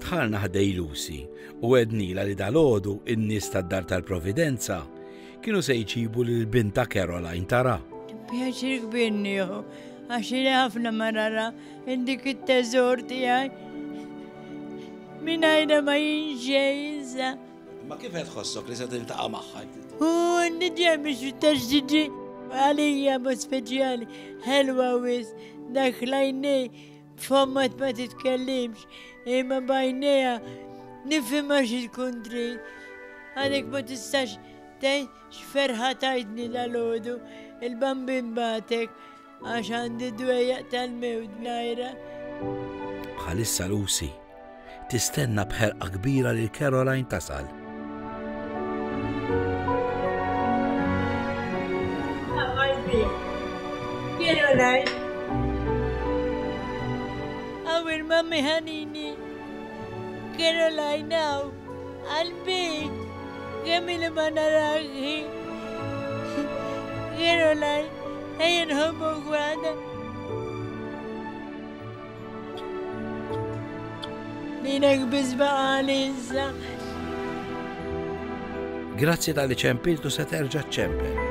Tħallna ħaddej Lucy u għednila li dal-għodu in-nies tad-dar tal-Providenza kienu se jġibu l-binta Caroline tara. Pjaċir kbir nieħu, għax li ħafna marara indik it-teżor tiegħi. Mingħajra ma jinxejza. Ma kif qed tħossok li se tiltaqa' magħha? U nidja biex taġġiġi għalija mod speċjali, ħelwa wis, dak lajnej fommat ma titkellimx, imma bajneja nifhimha xi tkun trid. Għalhekk ma tistax tgħid x'ferħa tajtni dal-għodu il-bambin batek għax għandi dwejjaq tal-mewt najra. Bħalissa Lucy tistenna bħerqa kbira li Caroline tasal. Caroline. Awir mammi ħanini. Caroline now. Qalbi. Kemm li ma naraki. Caroline. Ejja nħobbok waħda. Minek bizbaqali issa. Grazzi tal-li ċempiltu se terġa' ċempel.